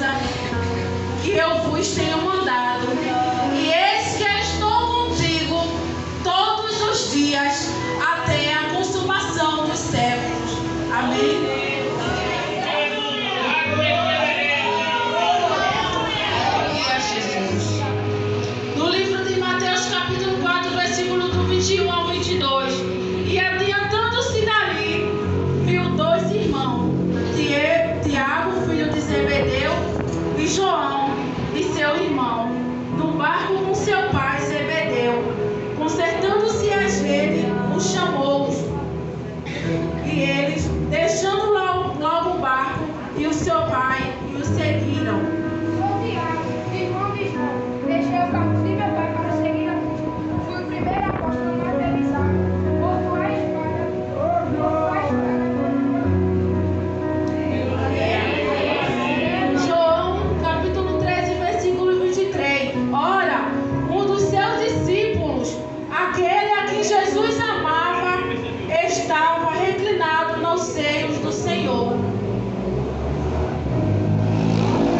coisa que eu vos tenho mandado. E eis que estou contigo todos os dias até a consumação dos séculos. Amém. No livro de Mateus, capítulo 4, versículo do 21 ao 22. E adiantando-se dali, viu dois irmãos, Tiago, filho de Zebedeu, e João, e seu irmão, no barco com seu pai Zebedeu. Consertando-se as redes, os chamou-os. E eles, deixando logo o barco e o seu pai, e o seguiram. Sou Tiago, irmão de João. Deixei o carro de meu pai para seguir a ti. Fui o primeiro apóstolo mais realizado. Morto a espada. João, capítulo 13, versículo 23. Ora, um dos seus discípulos, aquele a quem Jesus amava, estava reclinado nos seios do Senhor.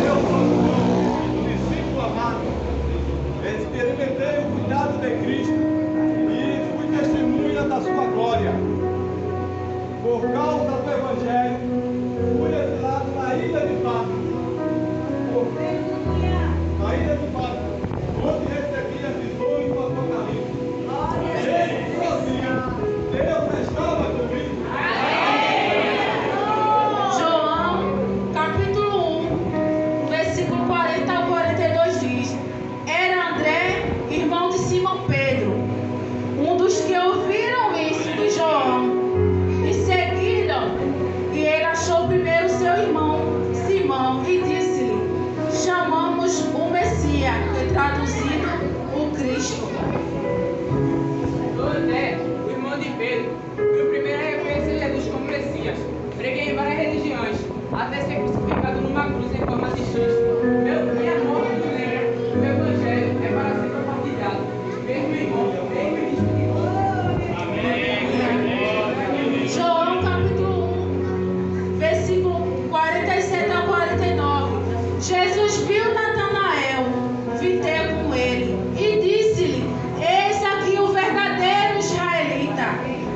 Eu sou João, discípulo amado. Experimentei o cuidado de Cristo e fui testemunha da sua glória. Por causa do Evangelho, fui exilado na ilha de Patmos. Na ilha de Patmos, onde recebi as visões do Apocalipse. Mesmo sozinho, Deus estava comigo. João, capítulo 1, versículo 40 ao 42 diz: Era André, irmão de Simão Pedro, um dos que ouviram isso de João e seguiram. E ele achou primeiro seu irmão Simão e disse-lhe: Chamamos o Messias, que é traduzido o Cristo. Sou André, o irmão de Pedro. Fui o primeiro a reconhecer Jesus como Messias. Preguei em várias religiões, até ser crucificado numa cruz em forma de X. Minha morte nos lembra que o meu evangelho é para ser compartilhado. Mesmo irmão, mesmo espírito. João capítulo 1, versículo 47 a 49. Jesus viu Natanael vir ter com ele e disse-lhe: Eis aqui o verdadeiro israelita,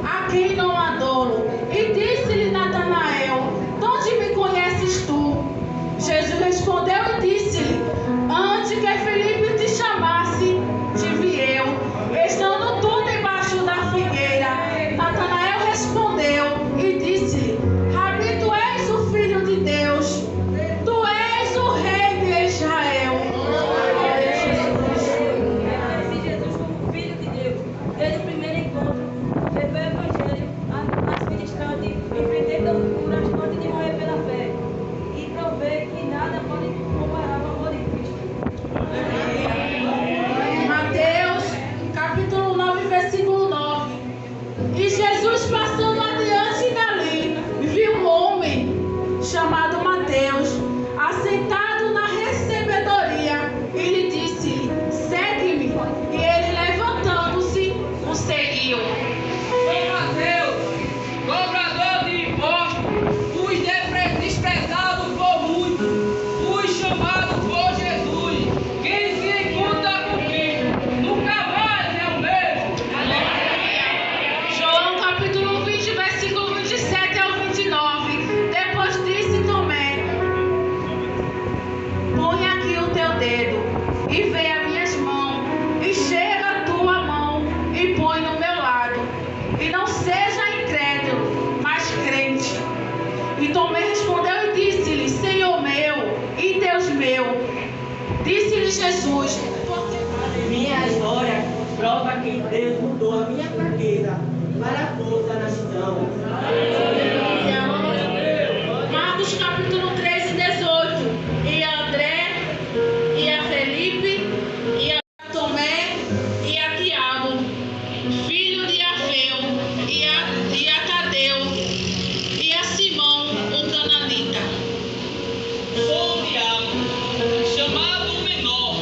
a quem não adoro. E disse-lhe Natanael: De onde me conheces tu? Jesus respondeu e disse-lhe: Antes que Felipe te chamasse, te vi eu, estando tu debaixo da figueira. Natanael respondeu e disse-lhe: Rabi, tu és o Filho de Deus, tu és o Rei de Israel. Reconheci Jesus como Filho de Deus. Desde o primeiro encontro, levei o Evangelho às ministrantes, enfrentei torturas antes de morrer pela fé. E provei que nada pode comparar ao amor de Cristo. Mateus, capítulo 9, versículo 9. E Jesus, passando adiante dali, viu um homem chamado Mateus, assentado na recebedoria, e lhe disse: Segue-me. E ele, levantando-se, o seguiu. Sou Mateus, cobrador de impostos, fui desprezado por muitos, fui chamado por Jesus. Quem se encontra comigo nunca mais é o mesmo. João capítulo 20, versículo 27 ao 29. Depois disse Tomé: Põe aqui o teu dedo e vê as minhas mãos, e chega a tua mão e põe no meu lado, e não seja incrédulo, mas crente. E Tomé respondeu e disse-lhe: Senhor meu e Deus meu. Disse-lhe Jesus: Minha história prova que Deus mudou a minha fraqueza para a força da nação. Marcos capítulo 13, 18. E a André, e a Felipe, e a Tomé, e a Tiago, filho de Alfeu, e a Tadeu, e a Simão, o cananita. Sou Tiago, chamado menor,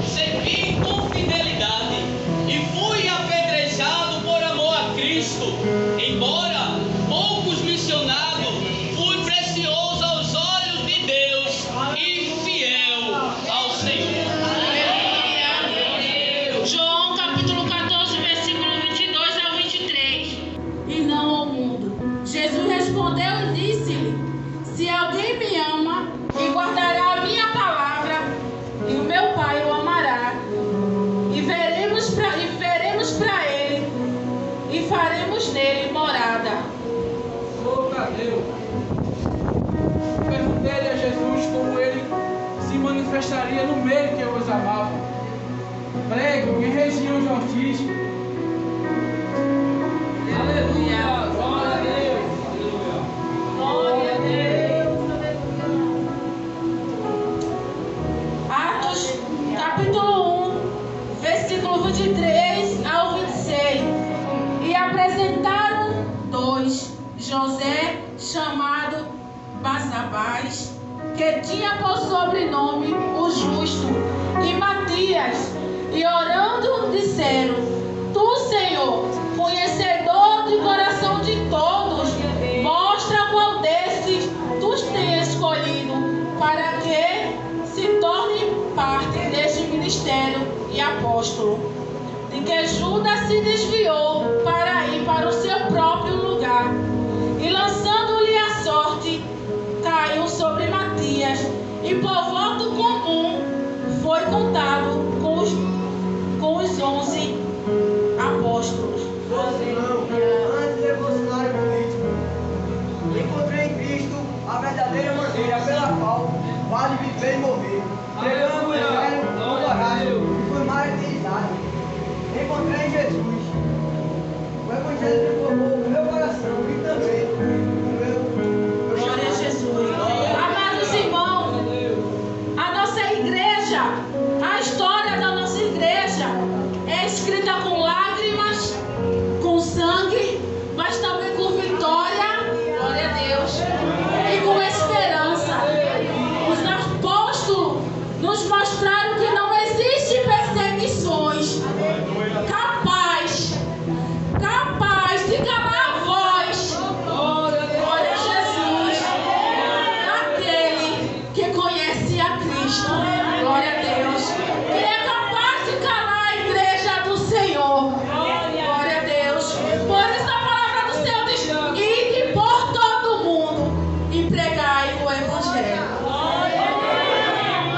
servi com fidelidade e fui apedrejado por amor a Cristo, embora pregue em região de Ortiz. Aleluia, glória a Deus. Glória a Deus. Atos, capítulo 1, versículo 23 ao 26. E apresentaram dois, José, chamado Barsabás, que tinha por sobrenome o Justo, e Matias, e orando disseram: Tu, Senhor, conhecedor do coração de todos, mostra qual desses tu tens escolhido, para que se torne parte deste ministério e apóstolo, de que Judas se desviou para ir para o seu próprio lugar, e lançando-lhe a sorte, caiu sobre Matias, e por voto comum foi contado com os 11 apóstolos. Antes revolucionário político, encontrei em Cristo a verdadeira maneira pela qual vale viver e morrer. Pregando o evangelho com coragem e foi martirizado. Encontrei em Jesus. O evangelho transformou o meu coração e também